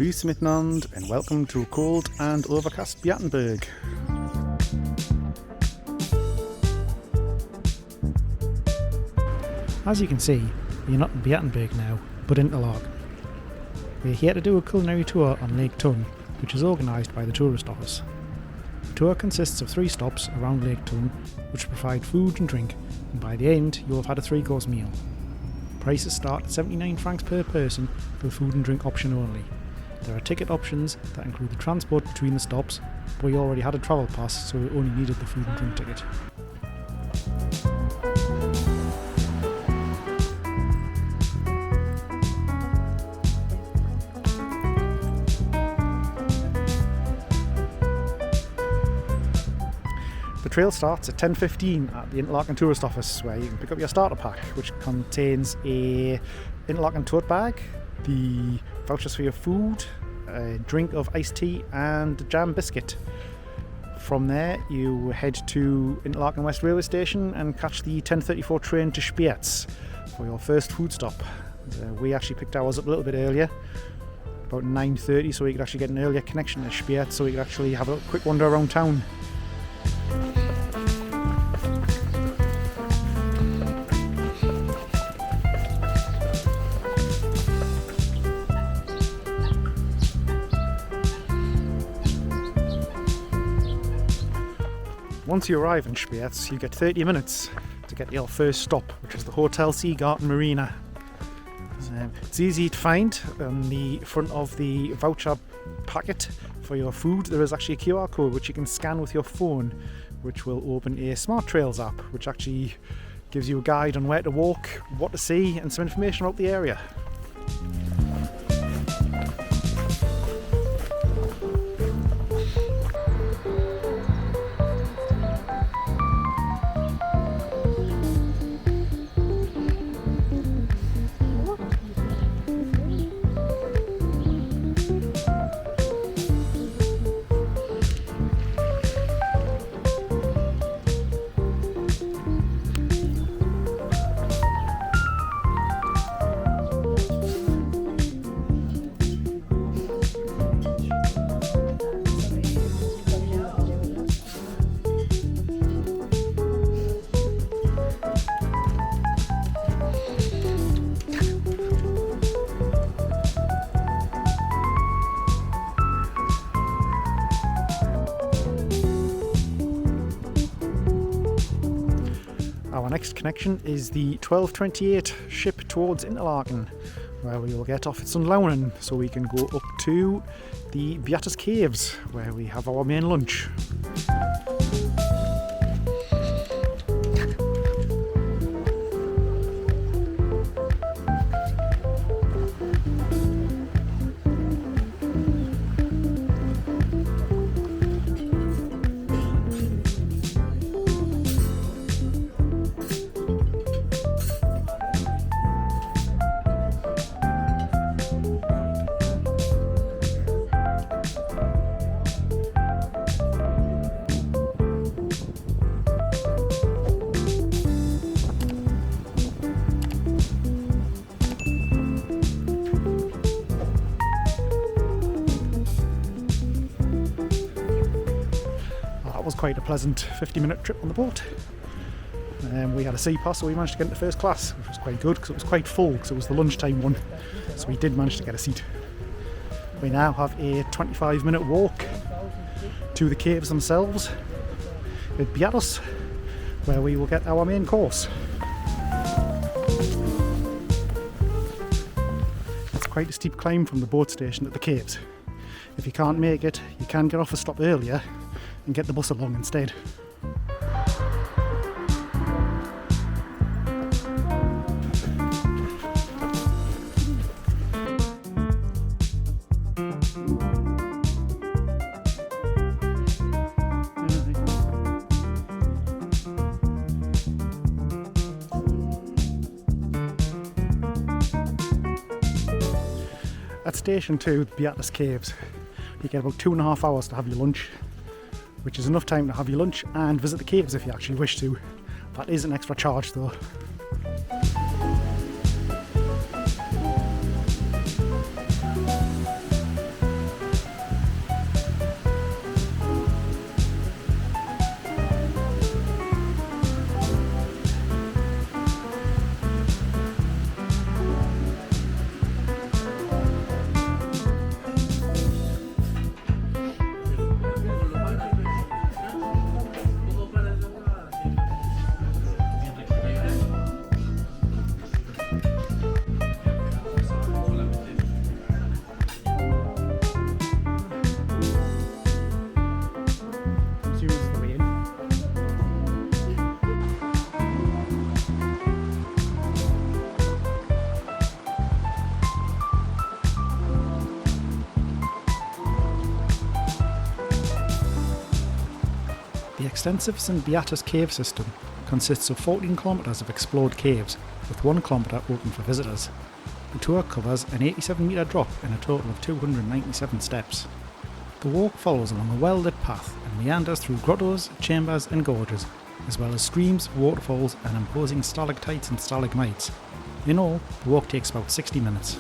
Grüß miteinander and welcome to cold and overcast Beatenberg. As you can see, you're not in Beatenberg now, but Interlaken. We're here to do a culinary tour on Lake Thun, which is organised by the tourist office. The tour consists of 3 stops around Lake Thun, which provide food and drink, and by the end you'll have had a 3-course meal. Prices start at 79 francs per person for the food and drink option only. There are ticket options that include the transport between the stops, but we already had a travel pass, so we only needed the food and drink ticket. The trail starts at 10:15 at the Interlaken Tourist office, where you can pick up your starter pack, which contains a Interlaken tote bag, the vouchers for your food, a drink of iced tea and a jam biscuit. From there you head to Interlaken West railway station and catch the 10:34 train to Spiez for your first food stop. We actually picked ours up a little bit earlier, about 9:30, so we could actually get an earlier connection to Spiez, so we could actually have a quick wander around town. Once you arrive in Spiez, you get 30 minutes to get your first stop, which is the Hotel Seegarten Marina. It's easy to find. On the front of the voucher packet for your food, there is actually a QR code which you can scan with your phone, which will open a Smart Trails app, which actually gives you a guide on where to walk, what to see, and some information about the area. Our next connection is the 12:28 ship towards Interlaken, where we will get off at Sundlauenen so we can go up to the Beatus Caves, where we have our main lunch. That was quite a pleasant 50-minute trip on the boat. We had a sea pass, so we managed to get into first class, which was quite good because it was quite full, because it was the lunchtime one, so we did manage to get a seat. We now have a 25-minute walk to the caves themselves at Beatus, where we will get our main course. It's quite a steep climb from the boat station to the caves. If you can't make it, you can get off a stop earlier and get the bus along instead. At Station 2, Beatus Caves, you get about 2.5 hours to have your lunch, which is enough time to have your lunch and visit the caves if you actually wish to. That is an extra charge though. extensive St Beatus Cave system consists of 14 kilometres of explored caves, with 1 kilometre open for visitors. The tour covers an 87-metre drop and a total of 297 steps. The walk follows along a well-lit path and meanders through grottos, chambers and gorges, as well as streams, waterfalls and imposing stalactites and stalagmites. In all, the walk takes about 60 minutes.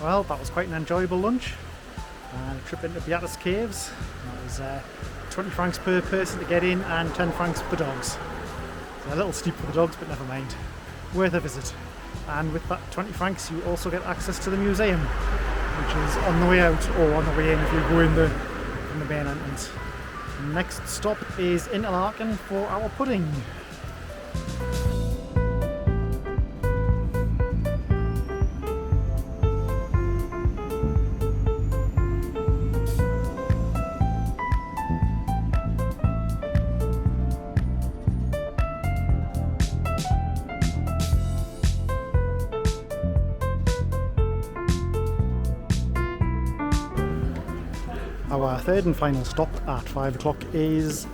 Well, that was quite an enjoyable lunch. A trip into Beatus Caves. That was 20 francs per person to get in and 10 francs for the dogs. So a little steep for the dogs, but never mind. Worth a visit. And with that 20 francs you also get access to the museum, which is on the way out or on the way in if you go in the main entrance. Next stop is Interlaken for our pudding. Our third and final stop at 5 o'clock is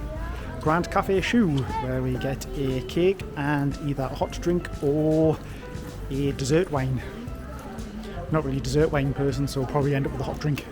Grand Cafe Schuh, where we get a cake and either a hot drink or a dessert wine. Not really a dessert wine person, so we'll probably end up with a hot drink.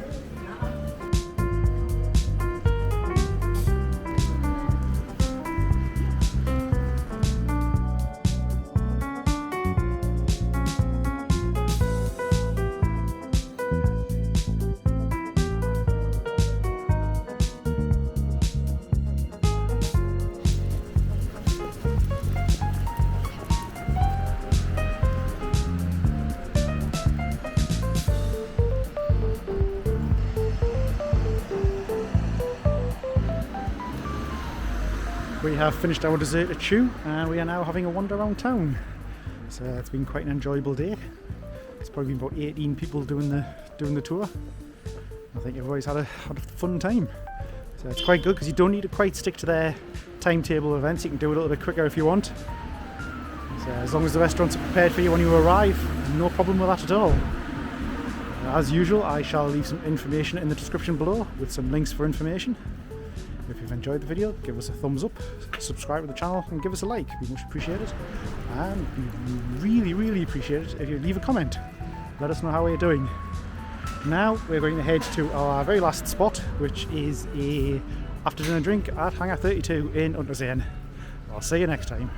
we have finished our dessert at Schuh and we are now having a wander around town. So it's been quite an enjoyable day. It's probably been about 18 people doing the tour. I think everybody's had a fun time. So it's quite good because you don't need to quite stick to their timetable events. You can do it a little bit quicker if you want. So as long as the restaurants are prepared for you when you arrive, no problem with that at all. As usual, I shall leave some information in the description below with some links for information. If you've enjoyed the video, give us a thumbs up, subscribe to the channel and give us a like. We much appreciate it. And we really appreciate it if you leave a comment. Let us know how we're doing. Now we're going to head to our very last spot, which is a after dinner drink at Hangar 32 in Unterseen. I'll see you next time.